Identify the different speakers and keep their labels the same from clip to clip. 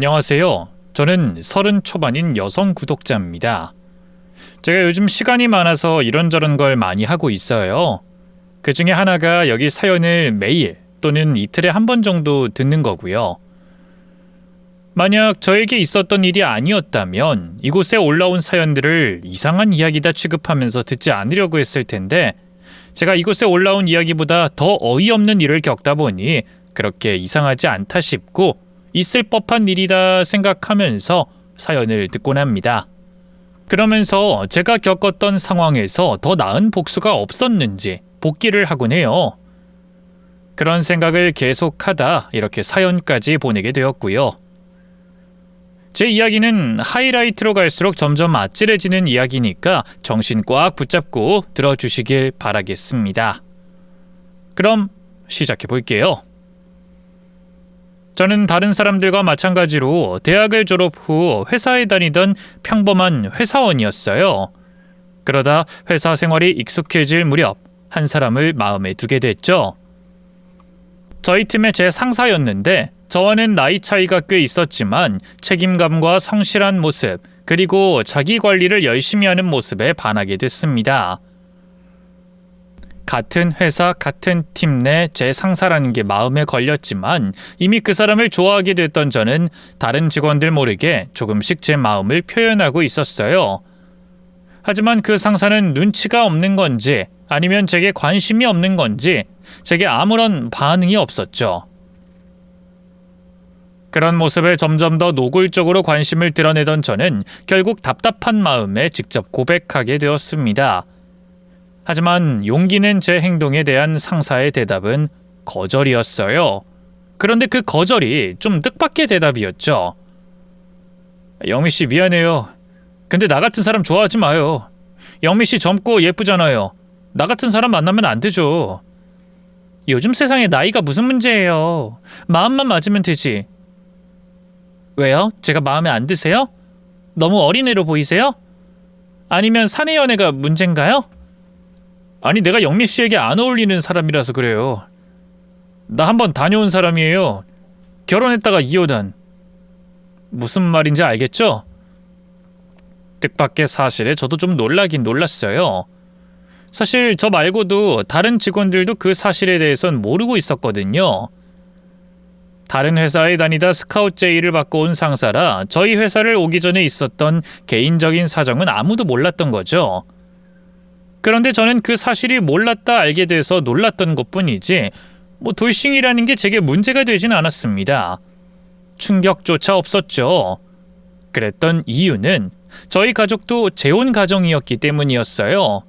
Speaker 1: 안녕하세요. 저는 30 초반인 여성 구독자입니다. 제가 요즘 시간이 많아서 이런저런 걸 많이 하고 있어요. 그 중에 하나가 여기 사연을 매일 또는 이틀에 한 번 정도 듣는 거고요. 만약 저에게 있었던 일이 아니었다면 이곳에 올라온 사연들을 이상한 이야기다 취급하면서 듣지 않으려고 했을 텐데 제가 이곳에 올라온 이야기보다 더 어이없는 일을 겪다 보니 그렇게 이상하지 않다 싶고 있을 법한 일이다 생각하면서 사연을 듣곤 합니다. 그러면서 제가 겪었던 상황에서 더 나은 복수가 없었는지 복기를 하곤 해요. 그런 생각을 계속하다 이렇게 사연까지 보내게 되었고요. 제 이야기는 하이라이트로 갈수록 점점 아찔해지는 이야기니까 정신 꽉 붙잡고 들어주시길 바라겠습니다. 그럼 시작해 볼게요. 저는 다른 사람들과 마찬가지로 대학을 졸업 후 회사에 다니던 평범한 회사원이었어요. 그러다 회사 생활이 익숙해질 무렵 한 사람을 마음에 두게 됐죠. 저희 팀의 제 상사였는데 저와는 나이 차이가 꽤 있었지만 책임감과 성실한 모습 그리고 자기 관리를 열심히 하는 모습에 반하게 됐습니다. 같은 회사, 같은 팀 내 제 상사라는 게 마음에 걸렸지만 이미 그 사람을 좋아하게 됐던 저는 다른 직원들 모르게 조금씩 제 마음을 표현하고 있었어요. 하지만 그 상사는 눈치가 없는 건지 아니면 제게 관심이 없는 건지 제게 아무런 반응이 없었죠. 그런 모습에 점점 더 노골적으로 관심을 드러내던 저는 결국 답답한 마음에 직접 고백하게 되었습니다. 하지만 용기 낸 제 행동에 대한 상사의 대답은 거절이었어요. 그런데 그 거절이 좀 뜻밖의 대답이었죠. 영미씨 미안해요. 근데 나 같은 사람 좋아하지 마요. 영미씨 젊고 예쁘잖아요. 나 같은 사람 만나면 안 되죠. 요즘 세상에 나이가 무슨 문제예요. 마음만 맞으면 되지. 왜요? 제가 마음에 안 드세요? 너무 어린애로 보이세요? 아니면 사내 연애가 문제인가요? 아니 내가 영미씨에게 안 어울리는 사람이라서 그래요. 나 한번 다녀온 사람이에요. 결혼했다가 이혼한. 무슨 말인지 알겠죠? 뜻밖의 사실에 저도 좀 놀라긴 놀랐어요. 사실 저 말고도 다른 직원들도 그 사실에 대해선 모르고 있었거든요. 다른 회사에 다니다 스카웃 제의를 받고 온 상사라 저희 회사를 오기 전에 있었던 개인적인 사정은 아무도 몰랐던 거죠. 그런데 저는 그 사실이 몰랐다 알게 돼서 놀랐던 것뿐이지 돌싱이라는 게 제게 문제가 되진 않았습니다. 충격조차 없었죠. 그랬던 이유는 저희 가족도 재혼 가정이었기 때문이었어요.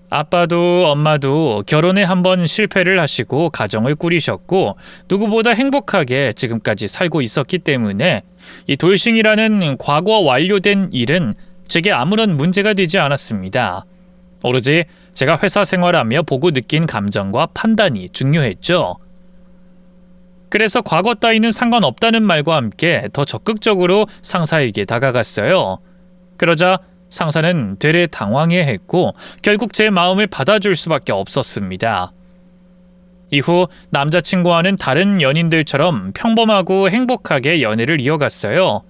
Speaker 1: 아빠도 엄마도 결혼에 한번 실패를 하시고 가정을 꾸리셨고 누구보다 행복하게 지금까지 살고 있었기 때문에 이 돌싱이라는 과거 완료된 일은 제게 아무런 문제가 되지 않았습니다. 오로지 제가 회사 생활하며 보고 느낀 감정과 판단이 중요했죠. 그래서 과거 따위는 상관없다는 말과 함께 더 적극적으로 상사에게 다가갔어요. 그러자 상사는 되레 당황해했고 결국 제 마음을 받아줄 수밖에 없었습니다. 이후 남자친구와는 다른 연인들처럼 평범하고 행복하게 연애를 이어갔어요.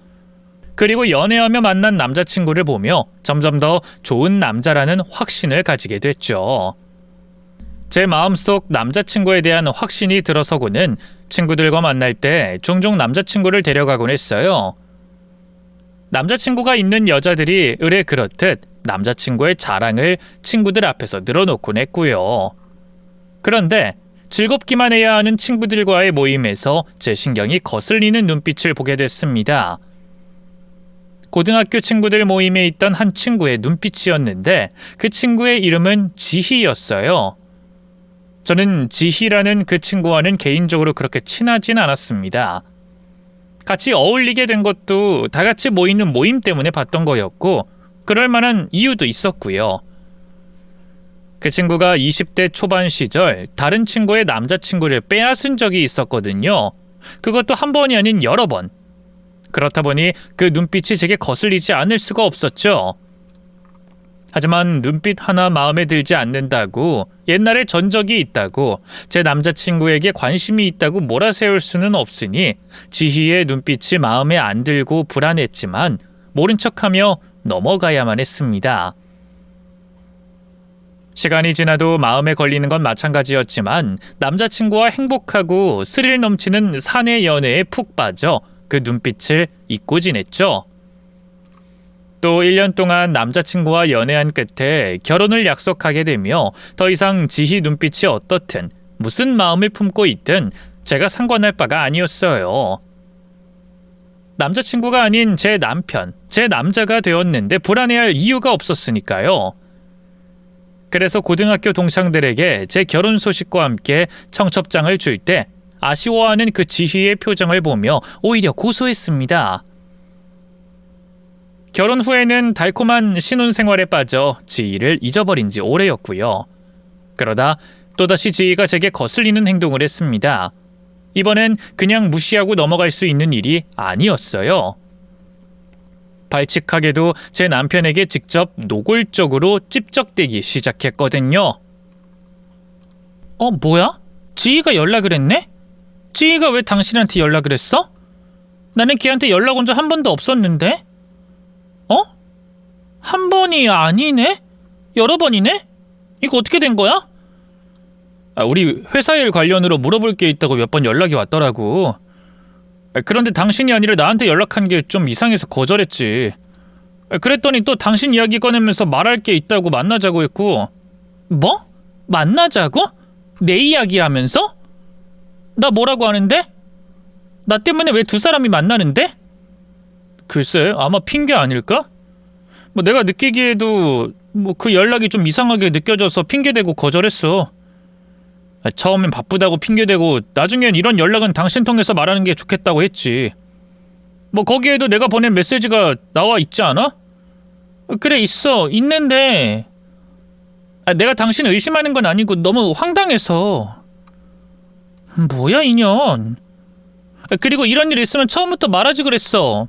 Speaker 1: 그리고 연애하며 만난 남자친구를 보며 점점 더 좋은 남자라는 확신을 가지게 됐죠. 제 마음속 남자친구에 대한 확신이 들어서고는 친구들과 만날 때 종종 남자친구를 데려가곤 했어요. 남자친구가 있는 여자들이 의례 그렇듯 남자친구의 자랑을 친구들 앞에서 늘어놓곤 했고요. 그런데 즐겁기만 해야 하는 친구들과의 모임에서 제 신경이 거슬리는 눈빛을 보게 됐습니다. 고등학교 친구들 모임에 있던 한 친구의 눈빛이었는데 그 친구의 이름은 지희였어요. 저는 지희라는 그 친구와는 개인적으로 그렇게 친하진 않았습니다. 같이 어울리게 된 것도 다 같이 모이는 모임 때문에 봤던 거였고 그럴 만한 이유도 있었고요. 그 친구가 20대 초반 시절 다른 친구의 남자친구를 빼앗은 적이 있었거든요. 그것도 한 번이 아닌 여러 번. 그렇다 보니 그 눈빛이 제게 거슬리지 않을 수가 없었죠. 하지만 눈빛 하나 마음에 들지 않는다고, 옛날에 전적이 있다고, 제 남자친구에게 관심이 있다고 몰아세울 수는 없으니 지희의 눈빛이 마음에 안 들고 불안했지만 모른 척하며 넘어가야만 했습니다. 시간이 지나도 마음에 걸리는 건 마찬가지였지만 남자친구와 행복하고 스릴 넘치는 사내 연애에 푹 빠져 그 눈빛을 잊고 지냈죠. 또 1년 동안 남자친구와 연애한 끝에 결혼을 약속하게 되며 더 이상 지희 눈빛이 어떻든 무슨 마음을 품고 있든 제가 상관할 바가 아니었어요. 남자친구가 아닌 제 남편, 제 남자가 되었는데 불안해할 이유가 없었으니까요. 그래서 고등학교 동창들에게 제 결혼 소식과 함께 청첩장을 줄 때 아쉬워하는 그 지희의 표정을 보며 오히려 고소했습니다. 결혼 후에는 달콤한 신혼생활에 빠져 지희를 잊어버린 지 오래였고요. 그러다 또다시 지희가 제게 거슬리는 행동을 했습니다. 이번엔 그냥 무시하고 넘어갈 수 있는 일이 아니었어요. 발칙하게도 제 남편에게 직접 노골적으로 찝적대기 시작했거든요. 뭐야? 지희가 연락을 했네? 지희가 왜 당신한테 연락을 했어? 나는 걔한테 연락 온 적 한 번도 없었는데? 한 번이 아니네? 여러 번이네? 이거 어떻게 된 거야? 우리 회사 일 관련으로 물어볼 게 있다고 몇 번 연락이 왔더라고. 그런데 당신이 아니라 나한테 연락한 게 좀 이상해서 거절했지. 그랬더니 또 당신 이야기 꺼내면서 말할 게 있다고 만나자고 했고. 뭐? 만나자고? 내 이야기 하면서? 나 뭐라고 하는데? 나 때문에 왜 두 사람이 만나는데? 글쎄, 아마 핑계 아닐까? 내가 느끼기에도 그 연락이 좀 이상하게 느껴져서 핑계대고 거절했어. 처음엔 바쁘다고 핑계대고 나중엔 이런 연락은 당신 통해서 말하는 게 좋겠다고 했지. 거기에도 내가 보낸 메시지가 나와 있지 않아? 그래, 있는데 내가 당신을 의심하는 건 아니고 너무 황당해서. 뭐야 인연. 그리고 이런 일 있으면 처음부터 말하지 그랬어.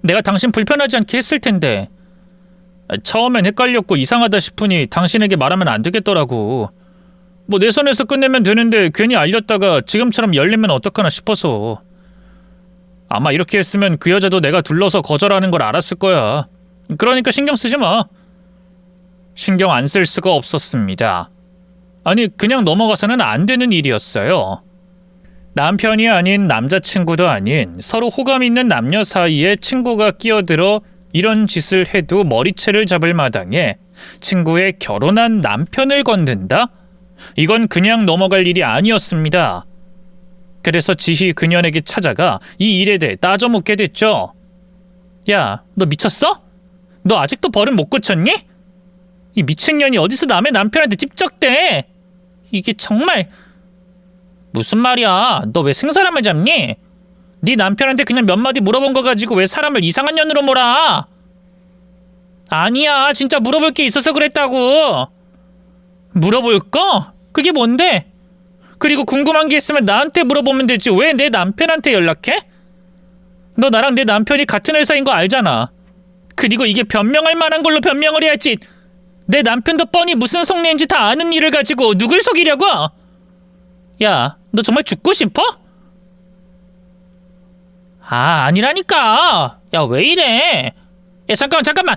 Speaker 1: 내가 당신 불편하지 않게 했을 텐데. 처음엔 헷갈렸고 이상하다 싶으니 당신에게 말하면 안 되겠더라고. 내 선에서 끝내면 되는데 괜히 알렸다가 지금처럼 열리면 어떡하나 싶어서. 아마 이렇게 했으면 그 여자도 내가 둘러서 거절하는 걸 알았을 거야. 그러니까 신경 쓰지 마. 신경 안 쓸 수가 없었습니다. 아니, 그냥 넘어가서는 안 되는 일이었어요. 남편이 아닌 남자친구도 아닌 서로 호감 있는 남녀 사이에 친구가 끼어들어 이런 짓을 해도 머리채를 잡을 마당에 친구의 결혼한 남편을 건든다? 이건 그냥 넘어갈 일이 아니었습니다. 그래서 지희 그년에게 찾아가 이 일에 대해 따져 묻게 됐죠. 야, 너 미쳤어? 너 아직도 버릇 못 고쳤니? 이 미친년이 어디서 남의 남편한테 찝적대? 이게 정말... 무슨 말이야? 너 왜 생사람을 잡니? 네 남편한테 그냥 몇 마디 물어본 거 가지고 왜 사람을 이상한 년으로 몰아? 아니야, 진짜 물어볼 게 있어서 그랬다고. 물어볼 거? 그게 뭔데? 그리고 궁금한 게 있으면 나한테 물어보면 되지 왜 내 남편한테 연락해? 너 나랑 내 남편이 같은 회사인 거 알잖아. 그리고 이게 변명할 만한 걸로 변명을 해야지. 내 남편도 뻔히 무슨 속내인지 다 아는 일을 가지고 누굴 속이려고? 야, 너 정말 죽고 싶어? 아니라니까. 야, 왜 이래? 야, 잠깐만.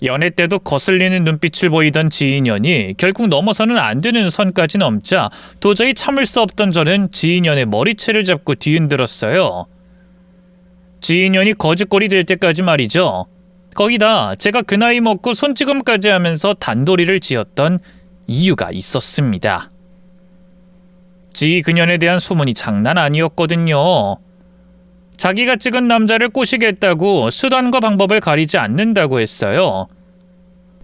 Speaker 1: 연애 때도 거슬리는 눈빛을 보이던 지인연이 결국 넘어서는 안 되는 선까지 넘자 도저히 참을 수 없던 저는 지인연의 머리채를 잡고 뒤흔들었어요. 지인연이 거짓골이 될 때까지 말이죠. 거기다 제가 그 나이 먹고 손찌검까지 하면서 단도리를 지었던 이유가 있었습니다. 지희 그년에 대한 소문이 장난 아니었거든요. 자기가 찍은 남자를 꼬시겠다고 수단과 방법을 가리지 않는다고 했어요.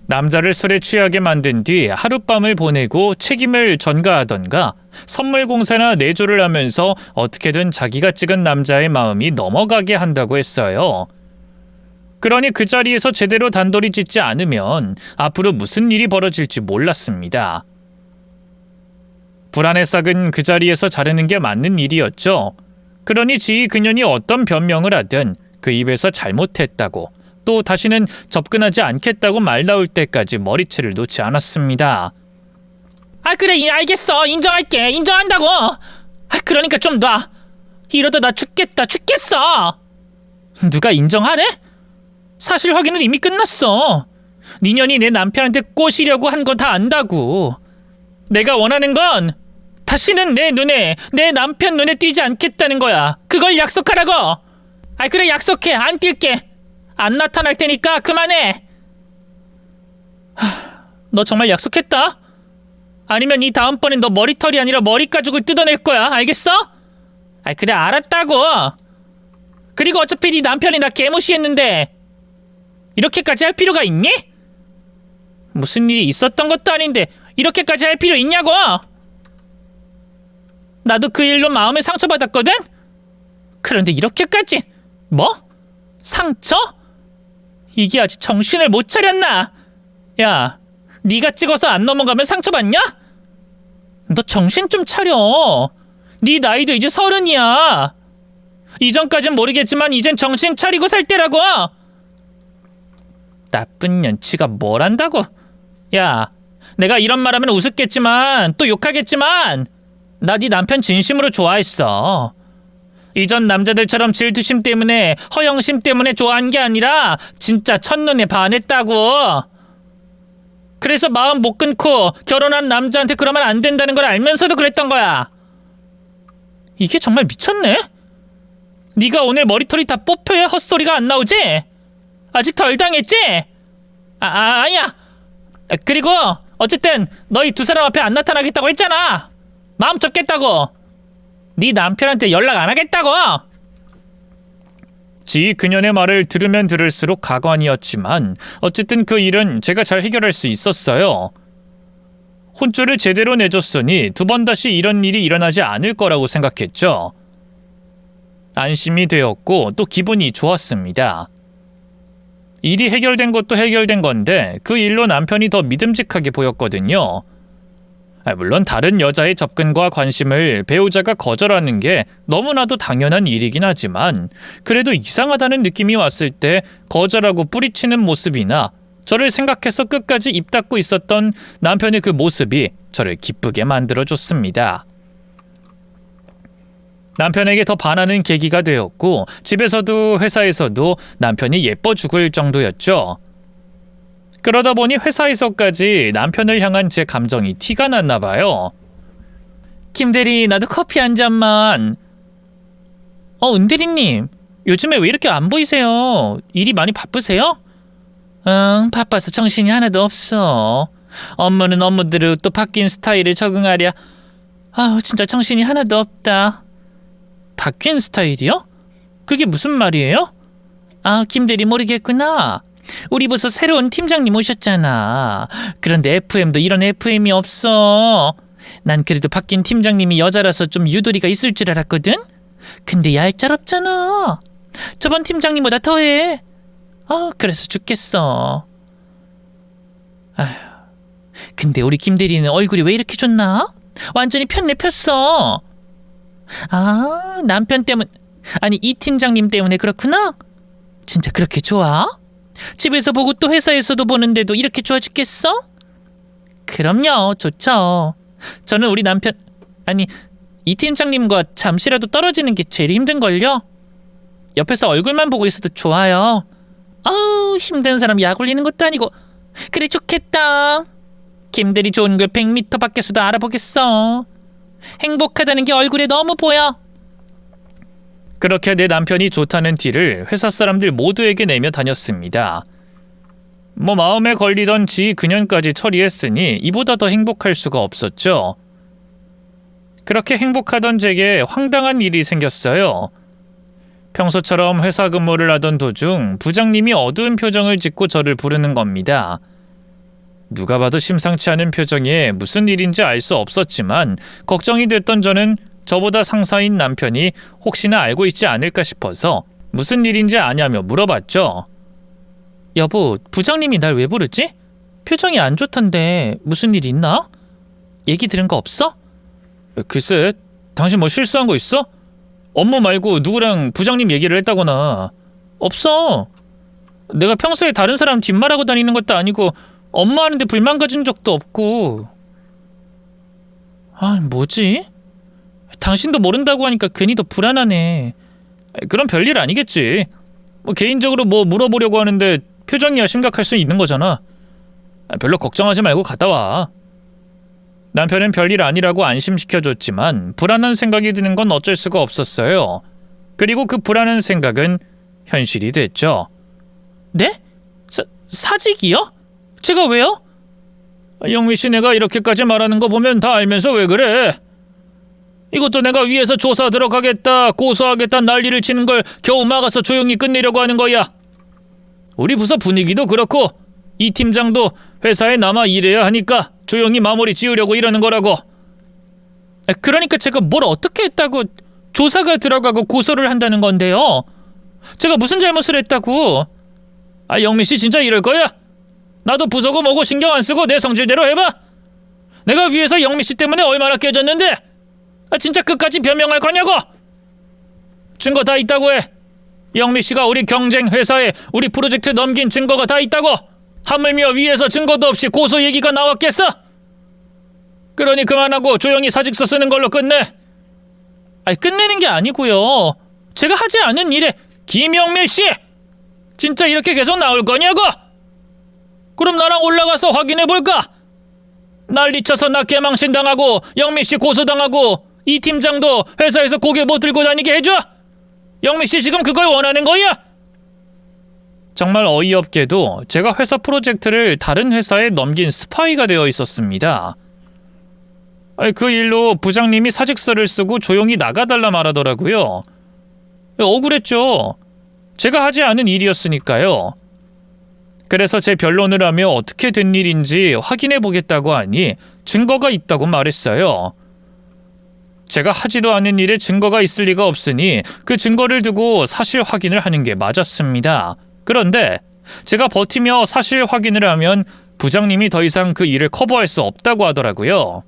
Speaker 1: 남자를 술에 취하게 만든 뒤 하룻밤을 보내고 책임을 전가하던가 선물 공세나 내조를 하면서 어떻게든 자기가 찍은 남자의 마음이 넘어가게 한다고 했어요. 그러니 그 자리에서 제대로 단도리 짓지 않으면 앞으로 무슨 일이 벌어질지 몰랐습니다. 불안에 싹은 그 자리에서 자르는 게 맞는 일이었죠. 그러니 지희 그년이 어떤 변명을 하든 그 입에서 잘못했다고 또 다시는 접근하지 않겠다고 말 나올 때까지 머리채를 놓지 않았습니다.
Speaker 2: 아 그래 알겠어. 인정할게. 인정한다고. 아 그러니까 좀 놔. 이러다 나 죽겠어.
Speaker 1: 누가 인정하래?
Speaker 2: 사실 확인은 이미 끝났어. 니년이 내 남편한테 꼬시려고 한 거 다 안다고. 내가 원하는 건 다시는 내 남편 눈에 띄지 않겠다는 거야. 그걸 약속하라고. 아 그래 약속해. 안 뛸게. 안 나타날 테니까 그만해. 너 정말 약속했다? 아니면 이 다음번엔 너 머리털이 아니라 머리 가죽을 뜯어낼 거야. 알겠어? 아 그래 알았다고. 그리고 어차피 네 남편이 나 개무시했는데 이렇게까지 할 필요가 있니? 무슨 일이 있었던 것도 아닌데 이렇게까지 할 필요 있냐고. 나도 그 일로 마음에 상처받았거든? 그런데 이렇게까지 뭐? 상처? 이게 아직 정신을 못 차렸나? 야, 네가 찍어서 안 넘어가면 상처받냐? 너 정신 좀 차려. 네 나이도 이제 30이야. 이전까진 모르겠지만 이젠 정신 차리고 살 때라고. 나쁜 년치가 뭘 안다고. 야, 내가 이런 말하면 우습겠지만 또 욕하겠지만 나 네 남편 진심으로 좋아했어. 이전 남자들처럼 질투심 때문에 허영심 때문에 좋아한 게 아니라 진짜 첫눈에 반했다고. 그래서 마음 못 끊고 결혼한 남자한테 그러면 안 된다는 걸 알면서도 그랬던 거야. 이게 정말 미쳤네. 네가 오늘 머리털이 다 뽑혀야 헛소리가 안 나오지? 아직 덜 당했지? 아니야. 그리고 어쨌든 너희 두 사람 앞에 안 나타나겠다고 했잖아. 마음 접겠다고. 네 남편한테 연락 안 하겠다고.
Speaker 1: 지 그년의 말을 들으면 들을수록 가관이었지만 어쨌든 그 일은 제가 잘 해결할 수 있었어요. 혼쭐을 제대로 내줬으니 두 번 다시 이런 일이 일어나지 않을 거라고 생각했죠. 안심이 되었고 또 기분이 좋았습니다. 일이 해결된 것도 해결된 건데 그 일로 남편이 더 믿음직하게 보였거든요. 물론 다른 여자의 접근과 관심을 배우자가 거절하는 게 너무나도 당연한 일이긴 하지만 그래도 이상하다는 느낌이 왔을 때 거절하고 뿌리치는 모습이나 저를 생각해서 끝까지 입 닫고 있었던 남편의 그 모습이 저를 기쁘게 만들어줬습니다. 남편에게 더 반하는 계기가 되었고 집에서도 회사에서도 남편이 예뻐 죽을 정도였죠. 그러다 보니 회사에서까지 남편을 향한 제 감정이 티가 났나 봐요.
Speaker 2: 김대리 나도 커피 한 잔만. 은대리님 요즘에 왜 이렇게 안 보이세요? 일이 많이 바쁘세요? 응 바빠서 정신이 하나도 없어. 업무는 업무대로 또 바뀐 스타일에 적응하랴. 진짜 정신이 하나도 없다. 바뀐 스타일이요? 그게 무슨 말이에요? 김대리 모르겠구나. 우리 부서 새로운 팀장님 오셨잖아. 그런데 FM도 이런 FM이 없어. 난 그래도 바뀐 팀장님이 여자라서 좀 유도리가 있을 줄 알았거든? 근데 얄짤없잖아. 저번 팀장님보다 더해. 그래서 죽겠어. 근데 우리 김대리는 얼굴이 왜 이렇게 좋나? 완전히 폈네 폈어. 남편 때문 아니 이 팀장님 때문에 그렇구나? 진짜 그렇게 좋아? 집에서 보고 또 회사에서도 보는데도 이렇게 좋아 죽겠어? 그럼요 좋죠. 저는 우리 남편 아니 이 팀장님과 잠시라도 떨어지는 게 제일 힘든걸요. 옆에서 얼굴만 보고 있어도 좋아요. 힘든 사람 약 올리는 것도 아니고. 그래 좋겠다. 김대리 좋은 걸 100m 밖에서도 알아보겠어. 행복하다는 게 얼굴에 너무 보여.
Speaker 1: 그렇게 내 남편이 좋다는 티를 회사 사람들 모두에게 내며 다녔습니다. 마음에 걸리던 지 그년까지 처리했으니 이보다 더 행복할 수가 없었죠. 그렇게 행복하던 제게 황당한 일이 생겼어요. 평소처럼 회사 근무를 하던 도중 부장님이 어두운 표정을 짓고 저를 부르는 겁니다. 누가 봐도 심상치 않은 표정에 무슨 일인지 알 수 없었지만 걱정이 됐던 저는 저보다 상사인 남편이 혹시나 알고 있지 않을까 싶어서 무슨 일인지 아냐며 물어봤죠. 여보, 부장님이 날 왜 부르지? 표정이 안 좋던데 무슨 일 있나? 얘기 들은 거 없어? 글쎄, 당신 뭐 실수한 거 있어? 업무 말고 누구랑 부장님 얘기를 했다거나.
Speaker 2: 없어. 내가 평소에 다른 사람 뒷말하고 다니는 것도 아니고 엄마 하는데 불만 가진 적도 없고. 아, 뭐지? 당신도 모른다고 하니까 괜히 더 불안하네. 그럼 별일 아니겠지. 개인적으로 뭐 물어보려고 하는데 표정이야 심각할 수 있는 거잖아. 별로 걱정하지 말고 갔다 와. 남편은 별일 아니라고 안심시켜줬지만 불안한 생각이 드는 건 어쩔 수가 없었어요. 그리고 그 불안한 생각은 현실이 됐죠. 네? 사직이요? 제가 왜요? 영미 씨, 내가 이렇게까지 말하는 거 보면 다 알면서 왜 그래? 이것도 내가 위에서 조사 들어가겠다, 고소하겠다 난리를 치는 걸 겨우 막아서 조용히 끝내려고 하는 거야. 우리 부서 분위기도 그렇고 이 팀장도 회사에 남아 일해야 하니까 조용히 마무리 지으려고 이러는 거라고. 그러니까 제가 뭘 어떻게 했다고 조사가 들어가고 고소를 한다는 건데요. 제가 무슨 잘못을 했다고. 영미 씨 진짜 이럴 거야? 나도 부서고 뭐고 신경 안 쓰고 내 성질대로 해봐. 내가 위에서 영미 씨 때문에 얼마나 깨졌는데 진짜 끝까지 변명할 거냐고. 증거 다 있다고 해. 영미 씨가 우리 경쟁 회사에 우리 프로젝트 넘긴 증거가 다 있다고. 하물며 위에서 증거도 없이 고소 얘기가 나왔겠어? 그러니 그만하고 조용히 사직서 쓰는 걸로 끝내. 끝내는 게 아니고요. 제가 하지 않은 일에 김영미 씨 진짜 이렇게 계속 나올 거냐고? 그럼 나랑 올라가서 확인해 볼까? 난리쳐서 나 개망신 당하고 영미 씨 고소당하고 이 팀장도 회사에서 고개 못 들고 다니게 해줘? 영미 씨 지금 그걸 원하는 거야? 정말 어이없게도 제가 회사 프로젝트를 다른 회사에 넘긴 스파이가 되어 있었습니다. 그 일로 부장님이 사직서를 쓰고 조용히 나가달라 말하더라고요. 억울했죠. 제가 하지 않은 일이었으니까요. 그래서 제 변론을 하며 어떻게 된 일인지 확인해 보겠다고 하니 증거가 있다고 말했어요. 제가 하지도 않은 일에 증거가 있을 리가 없으니 그 증거를 두고 사실 확인을 하는 게 맞았습니다. 그런데 제가 버티며 사실 확인을 하면 부장님이 더 이상 그 일을 커버할 수 없다고 하더라고요.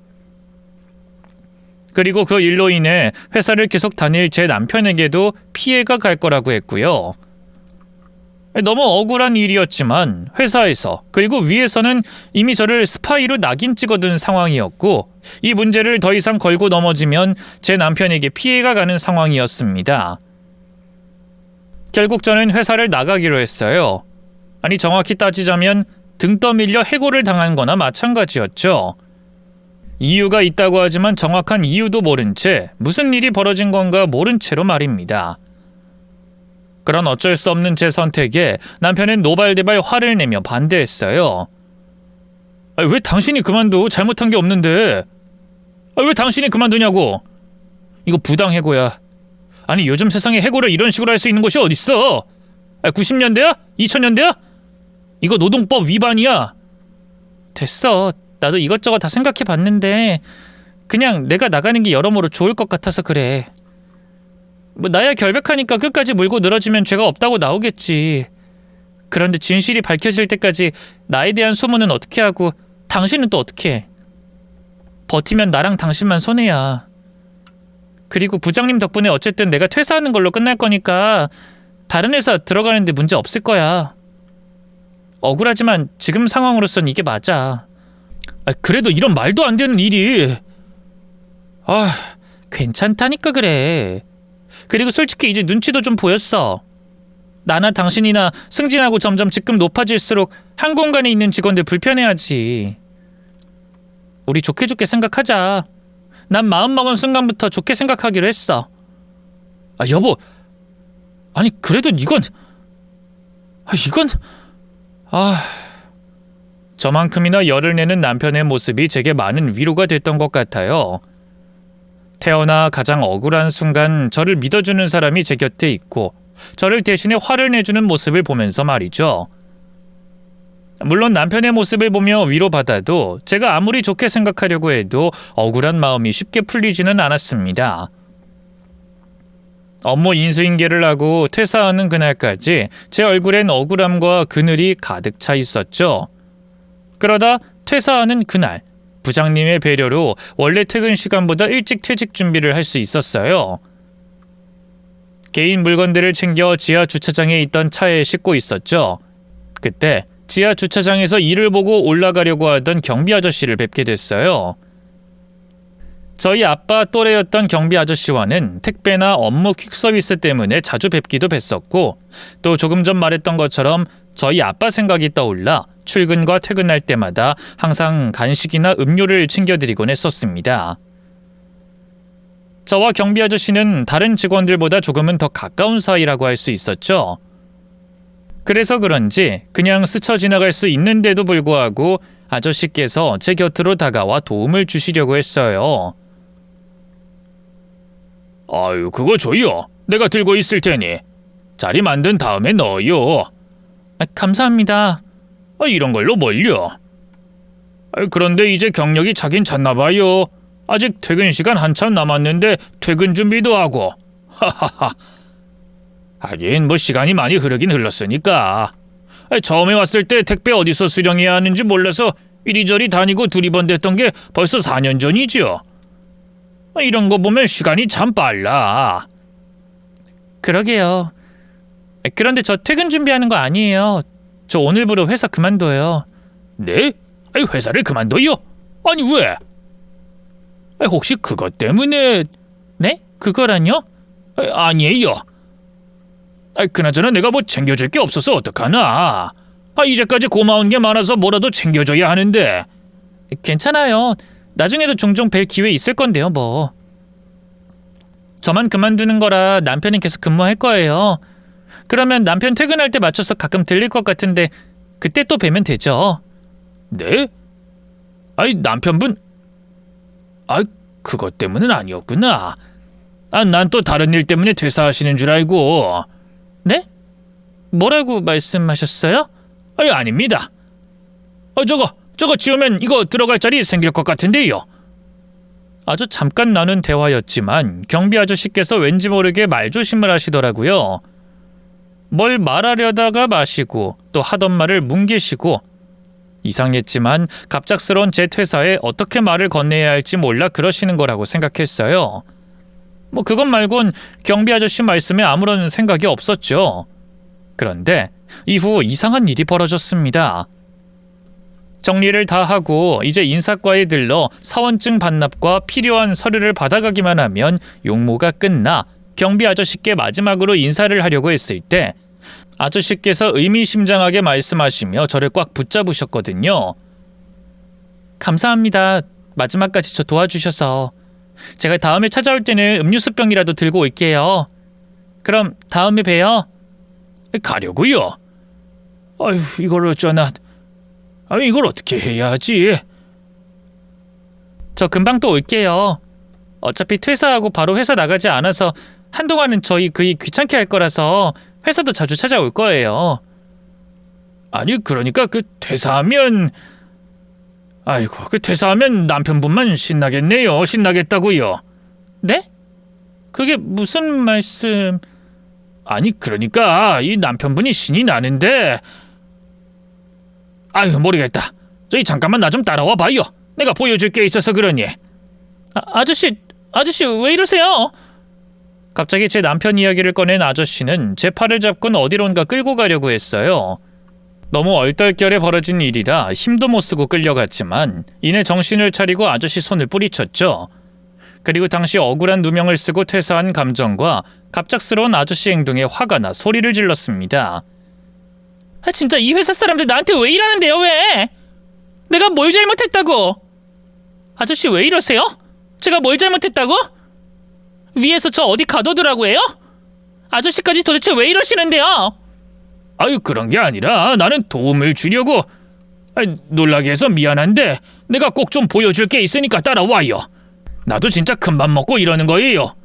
Speaker 2: 그리고 그 일로 인해 회사를 계속 다닐 제 남편에게도 피해가 갈 거라고 했고요. 너무 억울한 일이었지만 회사에서 그리고 위에서는 이미 저를 스파이로 낙인 찍어둔 상황이었고 이 문제를 더 이상 걸고 넘어지면 제 남편에게 피해가 가는 상황이었습니다. 결국 저는 회사를 나가기로 했어요. 아니, 정확히 따지자면 등 떠밀려 해고를 당한 거나 마찬가지였죠. 이유가 있다고 하지만 정확한 이유도 모른 채 무슨 일이 벌어진 건가 모른 채로 말입니다. 그런 어쩔 수 없는 제 선택에 남편은 노발대발 화를 내며 반대했어요. 왜 당신이 그만둬? 잘못한 게 없는데. 왜 당신이 그만두냐고. 이거 부당해고야. 아니, 요즘 세상에 해고를 이런 식으로 할 수 있는 곳이 어딨어? 90년대야? 2000년대야? 이거 노동법 위반이야. 됐어. 나도 이것저것 다 생각해봤는데 그냥 내가 나가는 게 여러모로 좋을 것 같아서 그래. 나야 결백하니까 끝까지 물고 늘어지면 죄가 없다고 나오겠지. 그런데 진실이 밝혀질 때까지 나에 대한 소문은 어떻게 하고 당신은 또 어떻게 해? 버티면 나랑 당신만 손해야. 그리고 부장님 덕분에 어쨌든 내가 퇴사하는 걸로 끝날 거니까 다른 회사 들어가는데 문제 없을 거야. 억울하지만 지금 상황으로선 이게 맞아. 그래도 이런 말도 안 되는 일이. 괜찮다니까 그래. 그리고 솔직히 이제 눈치도 좀 보였어. 나나 당신이나 승진하고 점점 직급 높아질수록 한 공간에 있는 직원들 불편해하지. 우리 좋게 좋게 생각하자. 난 마음먹은 순간부터 좋게 생각하기로 했어. 여보. 아니, 그래도 이건. 저만큼이나 열을 내는 남편의 모습이 제게 많은 위로가 됐던 것 같아요. 태어나 가장 억울한 순간 저를 믿어주는 사람이 제 곁에 있고 저를 대신해 화를 내주는 모습을 보면서 말이죠. 물론 남편의 모습을 보며 위로받아도 제가 아무리 좋게 생각하려고 해도 억울한 마음이 쉽게 풀리지는 않았습니다. 업무 인수인계를 하고 퇴사하는 그날까지 제 얼굴엔 억울함과 그늘이 가득 차 있었죠. 그러다 퇴사하는 그날, 부장님의 배려로 원래 퇴근 시간보다 일찍 퇴직 준비를 할 수 있었어요. 개인 물건들을 챙겨 지하 주차장에 있던 차에 싣고 있었죠.
Speaker 1: 그때 지하 주차장에서 일을 보고 올라가려고 하던 경비 아저씨를 뵙게 됐어요. 저희 아빠 또래였던 경비 아저씨와는 택배나 업무 퀵서비스 때문에 자주 뵙기도 뵀었고, 또 조금 전 말했던 것처럼 저희 아빠 생각이 떠올라 출근과 퇴근할 때마다 항상 간식이나 음료를 챙겨드리곤 했었습니다. 저와 경비 아저씨는 다른 직원들보다 조금은 더 가까운 사이라고 할 수 있었죠. 그래서 그런지 그냥 스쳐 지나갈 수 있는데도 불구하고 아저씨께서 제 곁으로 다가와 도움을 주시려고 했어요. 아유, 그거 줘요. 내가 들고 있을 테니. 자리 만든 다음에 넣어요. 감사합니다. 이런 걸로 뭘요? 그런데 이제 경력이 차긴 찼나 봐요. 아직 퇴근 시간 한참 남았는데 퇴근 준비도 하고. 하하하. 하긴 뭐 시간이 많이 흐르긴 흘렀으니까. 처음에 왔을 때 택배 어디서 수령해야 하는지 몰라서 이리저리 다니고 두리번댔던 게 벌써 4년 전이죠. 이런 거 보면 시간이 참 빨라. 그러게요. 그런데 저 퇴근 준비하는 거 아니에요. 저 오늘부로 회사 그만둬요. 네? 회사를 그만둬요? 아니 왜? 혹시 그것 때문에... 네? 그거라뇨? 아니에요. 그나저나 내가 뭐 챙겨줄 게 없어서 어떡하나. 이제까지 고마운 게 많아서 뭐라도 챙겨줘야 하는데. 괜찮아요. 나중에도 종종 뵐 기회 있을 건데요 뭐. 저만 그만두는 거라 남편은 계속 근무할 거예요. 그러면 남편 퇴근할 때 맞춰서 가끔 들릴 것 같은데 그때 또 뵈면 되죠. 네? 남편분? 그것 때문은 아니었구나. 난 또 다른 일 때문에 퇴사하시는 줄 알고. 네? 뭐라고 말씀하셨어요? 아닙니다. 저거 지우면 이거 들어갈 자리 생길 것 같은데요. 아주 잠깐 나눈 대화였지만 경비 아저씨께서 왠지 모르게 말조심을 하시더라고요. 뭘 말하려다가 마시고 또 하던 말을 뭉개시고, 이상했지만 갑작스러운 제 퇴사에 어떻게 말을 건네야 할지 몰라 그러시는 거라고 생각했어요. 뭐 그것 말곤 경비 아저씨 말씀에 아무런 생각이 없었죠. 그런데 이후 이상한 일이 벌어졌습니다. 정리를 다 하고 이제 인사과에 들러 사원증 반납과 필요한 서류를 받아가기만 하면 용모가 끝나 경비 아저씨께 마지막으로 인사를 하려고 했을 때 아저씨께서 의미심장하게 말씀하시며 저를 꽉 붙잡으셨거든요. 감사합니다. 마지막까지 저 도와주셔서. 제가 다음에 찾아올 때는 음료수병이라도 들고 올게요. 그럼 다음에 봬요. 가려고요? 이걸 어쩌나. 이걸 어떻게 해야 하지? 저 금방 또 올게요. 어차피 퇴사하고 바로 회사 나가지 않아서 한동안은 저희 그이 귀찮게 할 거라서 회사도 자주 찾아올 거예요. 아니 그러니까 퇴사하면... 퇴사하면 남편분만 신나겠네요. 신나겠다고요. 네? 그게 무슨 말씀... 아니 그러니까 이 남편분이 신이 나는데... 모르겠다. 저기 잠깐만 나 좀 따라와 봐요. 내가 보여줄 게 있어서 그러니. 아저씨 왜 이러세요? 갑자기 제 남편 이야기를 꺼낸 아저씨는 제 팔을 잡곤 어디론가 끌고 가려고 했어요. 너무 얼떨결에 벌어진 일이라 힘도 못 쓰고 끌려갔지만 이내 정신을 차리고 아저씨 손을 뿌리쳤죠. 그리고 당시 억울한 누명을 쓰고 퇴사한 감정과 갑작스러운 아저씨 행동에 화가 나 소리를 질렀습니다. 진짜 이 회사 사람들 나한테 왜 이러는데요 왜? 내가 뭘 잘못했다고? 아저씨 왜 이러세요? 제가 뭘 잘못했다고? 위에서 저 어디 가둬두라고 해요? 아저씨까지 도대체 왜 이러시는데요? 그런 게 아니라 나는 도움을 주려고. 놀라게 해서 미안한데 내가 꼭 좀 보여줄 게 있으니까 따라와요. 나도 진짜 큰맘 먹고 이러는 거예요.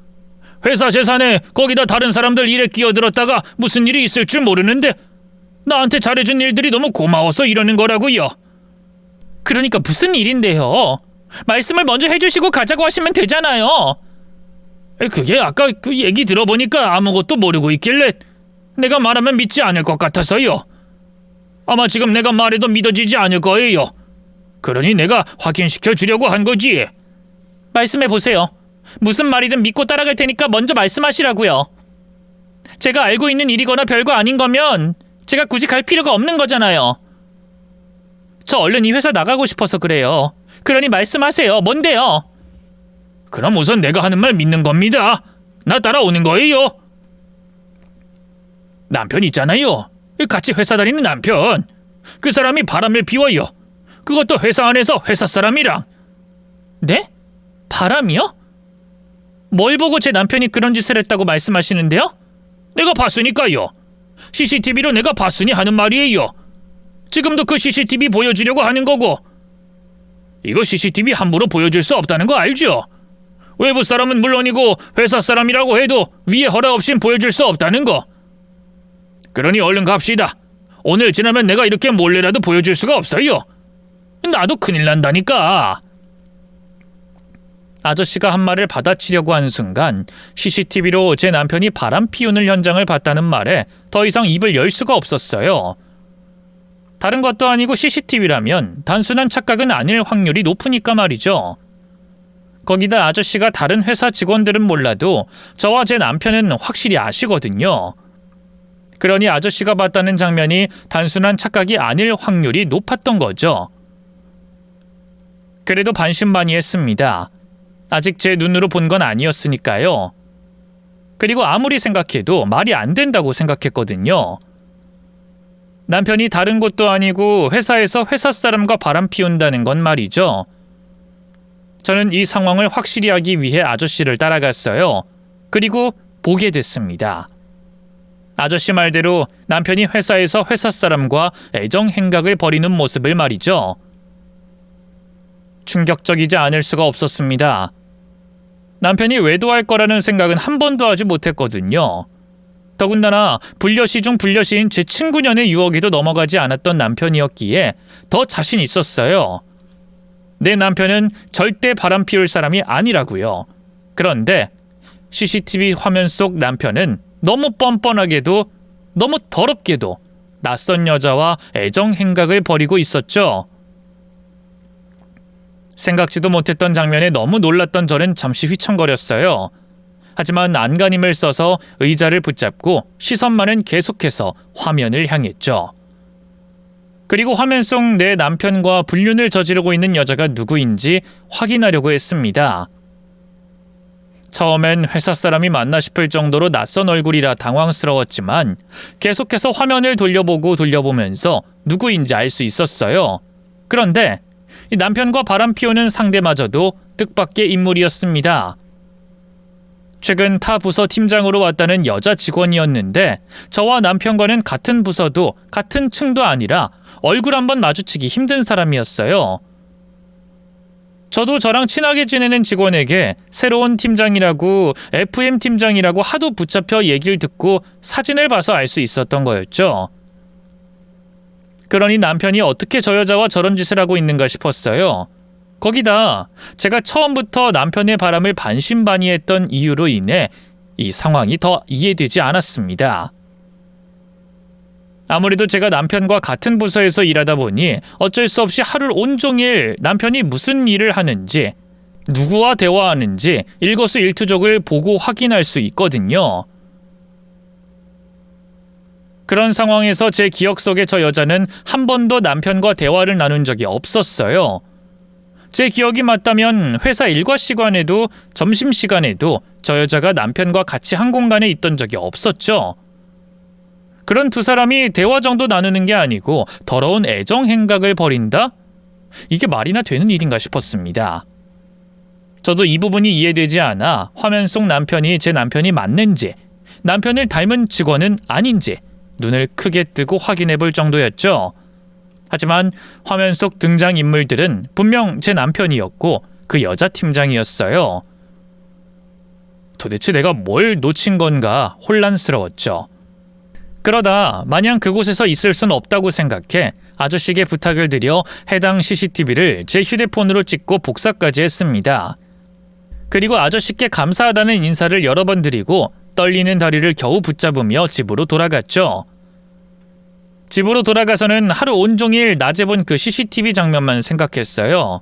Speaker 1: 회사 재산에 거기다 다른 사람들 일에 끼어들었다가 무슨 일이 있을 줄 모르는데 나한테 잘해준 일들이 너무 고마워서 이러는 거라고요. 그러니까 무슨 일인데요? 말씀을 먼저 해주시고 가자고 하시면 되잖아요. 그게 아까 그 얘기 들어보니까 아무것도 모르고 있길래 내가 말하면 믿지 않을 것 같아서요. 아마 지금 내가 말해도 믿어지지 않을 거예요. 그러니 내가 확인시켜 주려고 한 거지. 말씀해보세요. 무슨 말이든 믿고 따라갈 테니까 먼저 말씀하시라고요. 제가 알고 있는 일이거나 별거 아닌 거면
Speaker 2: 제가 굳이 갈 필요가 없는 거잖아요. 저 얼른 이 회사 나가고 싶어서 그래요. 그러니 말씀하세요. 뭔데요?
Speaker 1: 그럼 우선 내가 하는 말 믿는 겁니다. 나 따라오는 거예요. 남편 있잖아요. 같이 회사 다니는 남편. 그 사람이 바람을 피워요. 그것도 회사 안에서 회사 사람이랑.
Speaker 2: 네? 바람이요? 뭘 보고 제 남편이 그런 짓을 했다고 말씀하시는데요?
Speaker 1: 내가 봤으니까요. CCTV로 내가 봤으니 하는 말이에요. 지금도 그 CCTV 보여주려고 하는 거고. 이거 CCTV 함부로 보여줄 수 없다는 거 알죠? 외부 사람은 물론이고 회사 사람이라고 해도 위에 허락 없인 보여줄 수 없다는 거. 그러니 얼른 갑시다. 오늘 지나면 내가 이렇게 몰래라도 보여줄 수가 없어요. 나도 큰일 난다니까.
Speaker 2: 아저씨가 한 말을 받아치려고 하는 순간 CCTV로 제 남편이 바람 피우는 현장을 봤다는 말에 더 이상 입을 열 수가 없었어요. 다른 것도 아니고 CCTV라면 단순한 착각은 아닐 확률이 높으니까 말이죠. 거기다 아저씨가 다른 회사 직원들은 몰라도 저와 제 남편은 확실히 아시거든요. 그러니 아저씨가 봤다는 장면이 단순한 착각이 아닐 확률이 높았던 거죠. 그래도 반신반의했습니다. 아직 제 눈으로 본 건 아니었으니까요. 그리고 아무리 생각해도 말이 안 된다고 생각했거든요. 남편이 다른 곳도 아니고 회사에서 회사 사람과 바람 피운다는 건 말이죠. 저는 이 상황을 확실히 하기 위해 아저씨를 따라갔어요. 그리고 보게 됐습니다. 아저씨 말대로 남편이 회사에서 회사 사람과 애정 행각을 벌이는 모습을 말이죠. 충격적이지 않을 수가 없었습니다. 남편이 외도할 거라는 생각은 한 번도 하지 못했거든요. 더군다나 불려시 중 불려시인 제 친구년의 유혹에도 넘어가지 않았던 남편이었기에 더 자신 있었어요. 내 남편은 절대 바람 피울 사람이 아니라고요. 그런데 CCTV 화면 속 남편은 너무 뻔뻔하게도 너무 더럽게도 낯선 여자와 애정 행각을 벌이고 있었죠. 생각지도 못했던 장면에 너무 놀랐던 저는 잠시 휘청거렸어요. 하지만 안간힘을 써서 의자를 붙잡고 시선만은 계속해서 화면을 향했죠. 그리고 화면 속 내 남편과 불륜을 저지르고 있는 여자가 누구인지 확인하려고 했습니다. 처음엔 회사 사람이 맞나 싶을 정도로 낯선 얼굴이라 당황스러웠지만 계속해서 화면을 돌려보면서 누구인지 알 수 있었어요. 그런데 이 남편과 바람 피우는 상대마저도 뜻밖의 인물이었습니다. 최근 타 부서 팀장으로 왔다는 여자 직원이었는데 저와 남편과는 같은 부서도 같은 층도 아니라 얼굴 한번 마주치기 힘든 사람이었어요. 저도 저랑 친하게 지내는 직원에게 새로운 팀장이라고 FM 팀장이라고 하도 붙잡혀 얘기를 듣고 사진을 봐서 알 수 있었던 거였죠. 그러니 남편이 어떻게 저 여자와 저런 짓을 하고 있는가 싶었어요. 거기다 제가 처음부터 남편의 바람을 반신반의했던 이유로 인해 이 상황이 더 이해되지 않았습니다. 아무래도 제가 남편과 같은 부서에서 일하다 보니 어쩔 수 없이 하루 온종일 남편이 무슨 일을 하는지, 누구와 대화하는지 일거수일투족을 보고 확인할 수 있거든요. 그런 상황에서 제 기억 속에 저 여자는 한 번도 남편과 대화를 나눈 적이 없었어요. 제 기억이 맞다면 회사 일과 시간에도 점심시간에도 저 여자가 남편과 같이 한 공간에 있던 적이 없었죠. 그런 두 사람이 대화 정도 나누는 게 아니고 더러운 애정 행각을 벌인다? 이게 말이나 되는 일인가 싶었습니다. 저도 이 부분이 이해되지 않아 화면 속 남편이 제 남편이 맞는지, 남편을 닮은 직원은 아닌지 눈을 크게 뜨고 확인해 볼 정도였죠. 하지만 화면 속 등장인물들은 분명 제 남편이었고 그 여자 팀장이었어요. 도대체 내가 뭘 놓친 건가 혼란스러웠죠. 그러다 마냥 그곳에서 있을 순 없다고 생각해 아저씨에게 부탁을 드려 해당 CCTV를 제 휴대폰으로 찍고 복사까지 했습니다. 그리고 아저씨께 감사하다는 인사를 여러 번 드리고 떨리는 다리를 겨우 붙잡으며 집으로 돌아갔죠. 집으로 돌아가서는 하루 온종일 낮에 본 그 CCTV 장면만 생각했어요.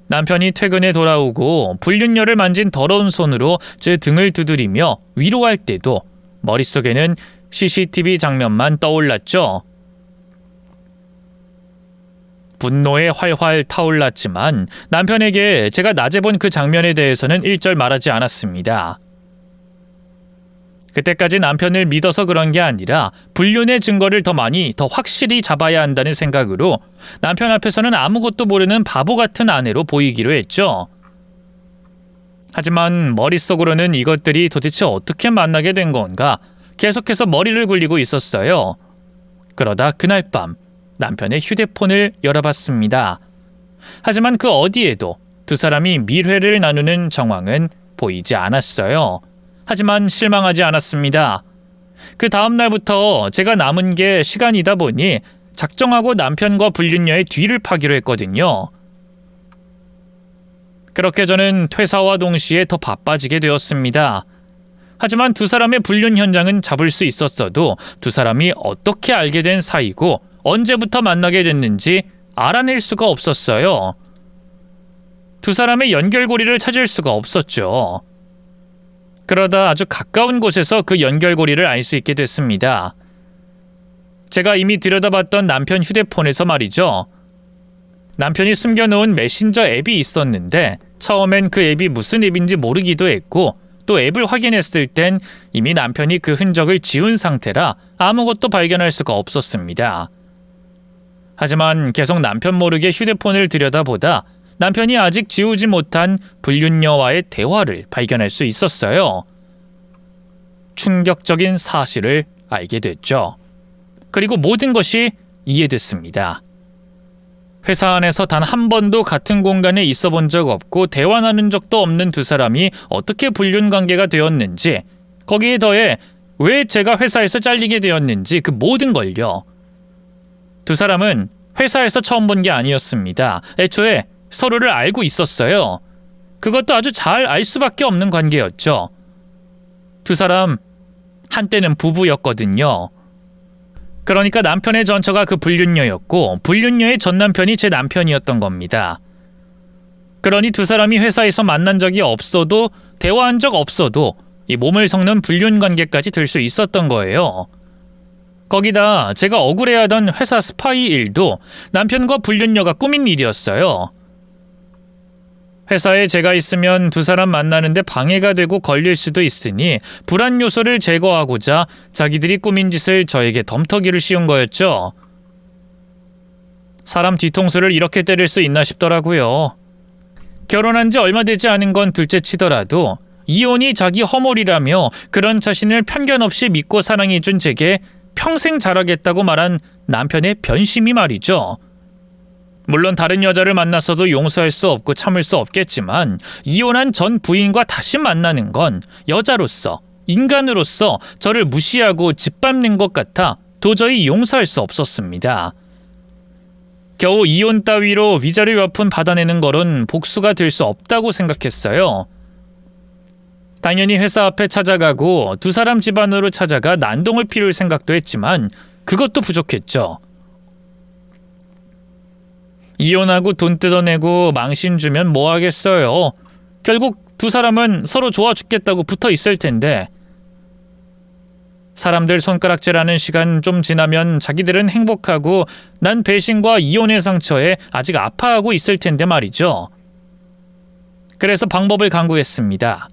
Speaker 2: 남편이 퇴근해 돌아오고 불륜녀를 만진 더러운 손으로 제 등을 두드리며 위로할 때도 머릿속에는
Speaker 1: CCTV 장면만 떠올랐죠. 분노에 활활 타올랐지만 남편에게 제가 낮에 본 그 장면에 대해서는 일절 말하지 않았습니다. 그때까지 남편을 믿어서 그런 게 아니라 불륜의 증거를 더 많이, 더 확실히 잡아야 한다는 생각으로 남편 앞에서는 아무것도 모르는 바보 같은 아내로 보이기로 했죠. 하지만 머릿속으로는 이것들이 도대체 어떻게 만나게 된 건가 계속해서 머리를 굴리고 있었어요. 그러다 그날 밤 남편의 휴대폰을 열어봤습니다. 하지만 그 어디에도 두 사람이 밀회를 나누는 정황은 보이지 않았어요. 하지만 실망하지 않았습니다. 그 다음 날부터 제가 남은 게 시간이다 보니 작정하고 남편과 불륜녀의 뒤를 파기로 했거든요. 그렇게 저는 퇴사와 동시에 더 바빠지게 되었습니다. 하지만 두 사람의 불륜 현장은 잡을 수 있었어도 두 사람이 어떻게 알게 된 사이고 언제부터 만나게 됐는지 알아낼 수가 없었어요. 두 사람의 연결고리를 찾을 수가 없었죠. 그러다 아주 가까운 곳에서 그 연결고리를 알 수 있게 됐습니다. 제가 이미 들여다봤던 남편 휴대폰에서 말이죠. 남편이 숨겨놓은 메신저 앱이 있었는데 처음엔 그 앱이 무슨 앱인지 모르기도 했고 또 앱을 확인했을 땐 이미 남편이 그 흔적을 지운 상태라 아무것도 발견할 수가 없었습니다. 하지만 계속 남편 모르게 휴대폰을 들여다보다 남편이 아직 지우지 못한 불륜녀와의 대화를 발견할 수 있었어요. 충격적인 사실을 알게 됐죠. 그리고 모든 것이 이해됐습니다. 회사 안에서 단 한 번도 같은 공간에 있어 본 적 없고 대화 나눈 적도 없는 두 사람이 어떻게 불륜 관계가 되었는지, 거기에 더해 왜 제가 회사에서 잘리게 되었는지 그 모든 걸요. 두 사람은 회사에서 처음 본 게 아니었습니다. 애초에 서로를 알고 있었어요. 그것도 아주 잘 알 수밖에 없는 관계였죠. 두 사람 한때는 부부였거든요. 그러니까 남편의 전처가 그 불륜녀였고 불륜녀의 전 남편이 제 남편이었던 겁니다. 그러니 두 사람이 회사에서 만난 적이 없어도 대화한 적 없어도 이 몸을 섞는 불륜 관계까지 될 수 있었던 거예요. 거기다 제가 억울해하던 회사 스파이 일도 남편과 불륜녀가 꾸민 일이었어요. 회사에 제가 있으면 두 사람 만나는데 방해가 되고 걸릴 수도 있으니 불안 요소를 제거하고자 자기들이 꾸민 짓을 저에게 덤터기를 씌운 거였죠. 사람 뒤통수를 이렇게 때릴 수 있나 싶더라고요. 결혼한 지 얼마 되지 않은 건 둘째 치더라도 이혼이 자기 허물이라며 그런 자신을 편견 없이 믿고 사랑해준 제게 평생 잘하겠다고 말한 남편의 변심이 말이죠. 물론 다른 여자를 만났어도 용서할 수 없고 참을 수 없겠지만 이혼한 전 부인과 다시 만나는 건 여자로서, 인간으로서 저를 무시하고 짓밟는 것 같아 도저히 용서할 수 없었습니다. 겨우 이혼 따위로 위자료 몇 푼 받아내는 거론 복수가 될 수 없다고 생각했어요. 당연히 회사 앞에 찾아가고 두 사람 집안으로 찾아가 난동을 피울 생각도 했지만 그것도 부족했죠. 이혼하고 돈 뜯어내고 망신 주면 뭐 하겠어요. 결국 두 사람은 서로 좋아 죽겠다고 붙어 있을 텐데. 사람들 손가락질하는 시간 좀 지나면 자기들은 행복하고 난 배신과 이혼의 상처에 아직 아파하고 있을 텐데 말이죠. 그래서 방법을 강구했습니다.